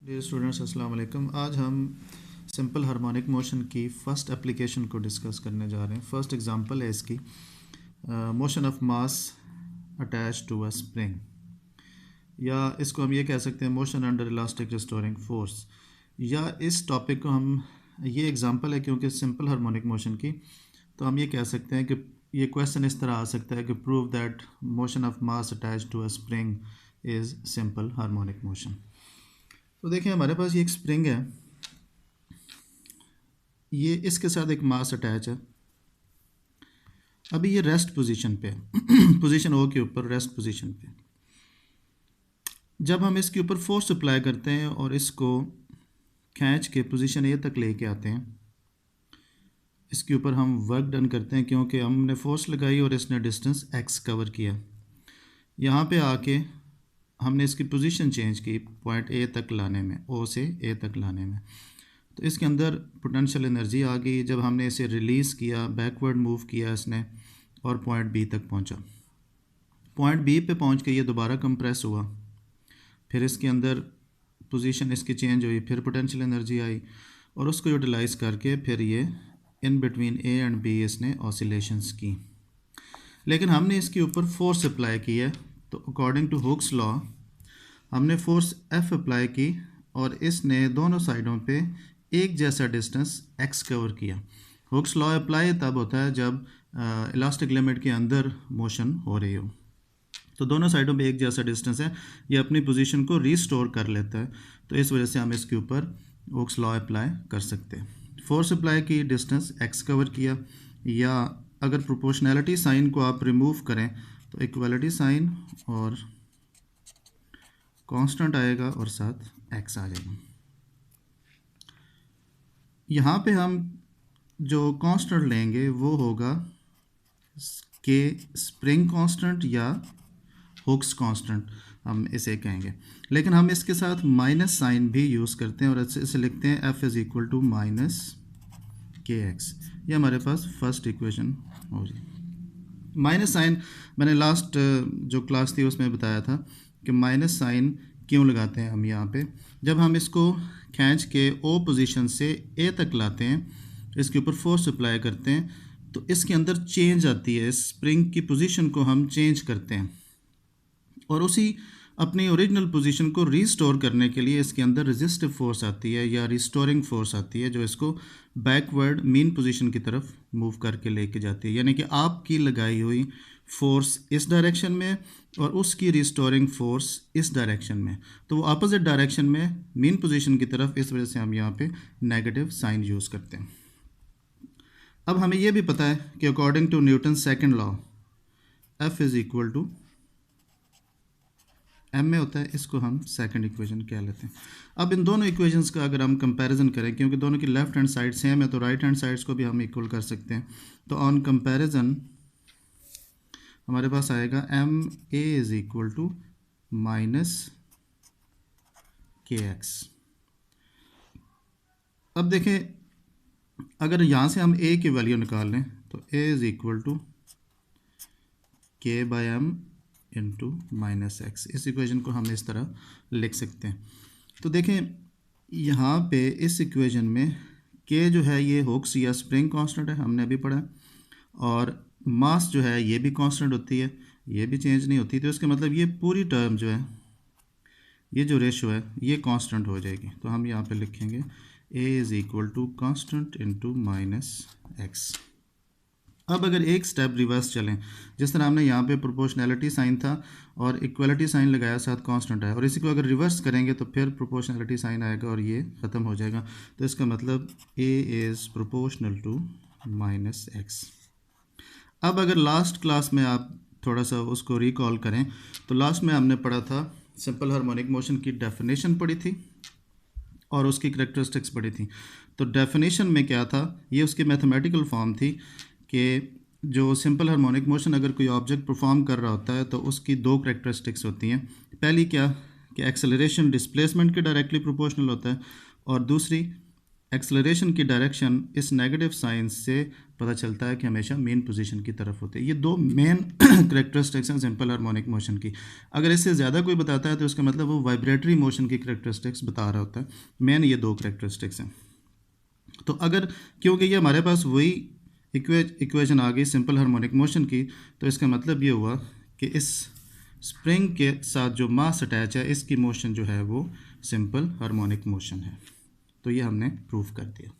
Dear students अस्सलाम वालेकुम। आज हम सिंपल हार्मोनिक मोशन की फ़र्स्ट एप्लीकेशन को डिस्कस करने जा रहे हैं। फर्स्ट एग्जांपल है इसकी motion of mass attach to a spring, या इसको हम ये कह सकते हैं motion under elastic restoring force. या इस टॉपिक को हम, ये एग्जांपल है क्योंकि सिंपल हार्मोनिक मोशन की, तो हम ये कह सकते हैं कि ये क्वेश्चन इस तरह आ सकता है कि prove that motion of mass attach to a spring is simple harmonic motion. तो देखिए हमारे पास ये एक स्प्रिंग है, ये इसके साथ एक मास अटैच है। अभी ये रेस्ट पोजीशन पे है पोजीशन ओ के ऊपर रेस्ट पोजीशन पे। जब हम इसके ऊपर फोर्स अप्लाई करते हैं और इसको खींच के पोजीशन ए तक लेके आते हैं, इसके ऊपर हम वर्क डन करते हैं क्योंकि हमने फोर्स लगाई और इसने डिस्टेंस एक्स कवर किया। यहाँ पे आके हमने इसकी पोजीशन चेंज की पॉइंट ए तक लाने में, ओ से ए तक लाने में। तो इसके अंदर पोटेंशियल एनर्जी आ गई जब हमने इसे रिलीज़ किया, बैकवर्ड मूव किया इसने और पॉइंट बी तक पहुंचा। पॉइंट बी पे पहुंच के ये दोबारा कंप्रेस हुआ, फिर इसके अंदर पोजीशन इसकी चेंज हुई, फिर पोटेंशियल एनर्जी आई और उसको यूटिलाइज़ करके फिर ये in between A and B इसने ऑसिलेशंस की। लेकिन हमने इसके ऊपर फोर्स अप्लाई की है, तो अकॉर्डिंग टू हुक्स लॉ हमने फोर्स एफ अप्लाई की और इसने दोनों साइडों पे एक जैसा डिस्टेंस एक्स कवर किया। हुक्स लॉ अप्लाई तब होता है जब इलास्टिक लिमिट के अंदर मोशन हो रही हो। तो दोनों साइडों पे एक जैसा डिस्टेंस है, ये अपनी पोजीशन को रीस्टोर कर लेता है। तो इस वजह से हम इसके ऊपर हुक्स लॉ अप्लाई कर सकते हैं। फोर्स अप्लाई की, डिस्टेंस एक्स कवर किया, या अगर प्रोपोर्शनैलिटी साइन को आप रिमूव करें तो इक्वलिटी साइन और कांस्टेंट आएगा और साथ एक्स आ जाएगा। यहाँ पे हम जो कांस्टेंट लेंगे वो होगा के स्प्रिंग कांस्टेंट या हुक्स कांस्टेंट हम इसे कहेंगे। लेकिन हम इसके साथ माइनस साइन भी यूज़ करते हैं और इसे लिखते हैं F is equal to minus K X. ये हमारे पास फर्स्ट इक्वेशन हो रही। माइनस साइन मैंने लास्ट जो क्लास थी उसमें बताया था कि माइनस साइन क्यों लगाते हैं हम यहाँ पे। जब हम इसको खींच के ओ पोजीशन से ए तक लाते हैं, इसके ऊपर फोर्स अप्लाई करते हैं, तो इसके अंदर चेंज आती है, स्प्रिंग की पोजीशन को हम चेंज करते हैं और उसी अपनी ओरिजिनल पोजीशन को रीस्टोर करने के लिए इसके अंदर रेजिस्टिव फोर्स आती है या रिस्टोरिंग फोर्स आती है, जो इसको बैकवर्ड मीन पोजीशन की तरफ मूव करके लेके जाती है। यानी कि आपकी लगाई हुई फोर्स इस डायरेक्शन में और उसकी रिस्टोरिंग फोर्स इस डायरेक्शन में, तो वो अपोजिट डायरेक्शन में मीन पोजीशन की तरफ। इस वजह से हम यहाँ पे नेगेटिव साइन यूज़ करते हैं। अब हमें यह भी पता है कि according to Newton second law F is equal to M में होता है, इसको हम सेकंड इक्वेशन कह लेते हैं। अब इन दोनों इक्वेशंस का अगर हम कंपैरिजन करें, क्योंकि दोनों की लेफ्ट हैंड साइड सेम है, तो राइट हैंड साइड्स को भी हम इक्वल कर सकते हैं। तो ऑन कंपैरिजन हमारे पास आएगा M A is equal to minus K X. अब देखें, अगर यहाँ से हम ए की वैल्यू निकाल लें तो A is equal to K by M into minus X. इस इक्वेशन को हम इस तरह लिख सकते हैं। तो देखें यहाँ पे इस इक्वेशन में के जो है ये हुक्स या स्प्रिंग कांस्टेंट है, हमने अभी पढ़ा, और मास जो है ये भी कांस्टेंट होती है, ये भी चेंज नहीं होती। तो इसका मतलब ये पूरी टर्म जो है, ये जो रेशो है ये कांस्टेंट हो जाएगी। तो हम यहाँ पे लिखेंगे A is equal to constant into minus X. अब अगर एक स्टेप रिवर्स चलें, जिस तरह हमने यहाँ पे प्रोपोर्शनैलिटी साइन था और इक्वलिटी साइन लगाया, साथ कांस्टेंट है, और इसी को अगर रिवर्स करेंगे तो फिर प्रोपोर्शनैलिटी साइन आएगा और ये ख़त्म हो जाएगा। तो इसका मतलब A is proportional to minus X. अब अगर लास्ट क्लास में आप थोड़ा सा उसको रिकॉल करें, तो लास्ट में हमने पढ़ा था सिंपल हार्मोनिक मोशन की डेफिनेशन पढ़ी थी और उसकी करैक्टरिस्टिक्स पढ़ी थी। तो डेफिनेशन में क्या था, ये उसकी मैथमेटिकल फॉर्म थी कि जो सिंपल हार्मोनिक मोशन अगर कोई ऑब्जेक्ट परफॉर्म कर रहा होता है तो उसकी दो करैक्टरिस्टिक्स होती हैं। पहली क्या कि एक्सेलरेशन डिस्प्लेसमेंट के डायरेक्टली प्रोपोर्शनल होता है, और दूसरी एक्सेलरेशन की डायरेक्शन इस नेगेटिव साइन से पता चलता है कि हमेशा मेन पोजीशन की तरफ होते हैं। ये दो मेन करेक्टरिस्टिक्स हैं सिंपल हार्मोनिक मोशन की। अगर इससे ज़्यादा कोई बताता है तो उसका मतलब वो वाइब्रेटरी मोशन की करेक्टरिस्टिक्स बता रहा होता है। मेन ये दो करेक्टरिस्टिक्स हैं। तो अगर क्योंकि ये हमारे पास वही इक्वेशन आ गई सिंपल हार्मोनिक मोशन की, तो इसका मतलब ये हुआ कि इस स्प्रिंग के साथ जो मास अटैच है इसकी मोशन जो है वो सिंपल हार्मोनिक मोशन है। तो ये हमने प्रूफ कर दिया।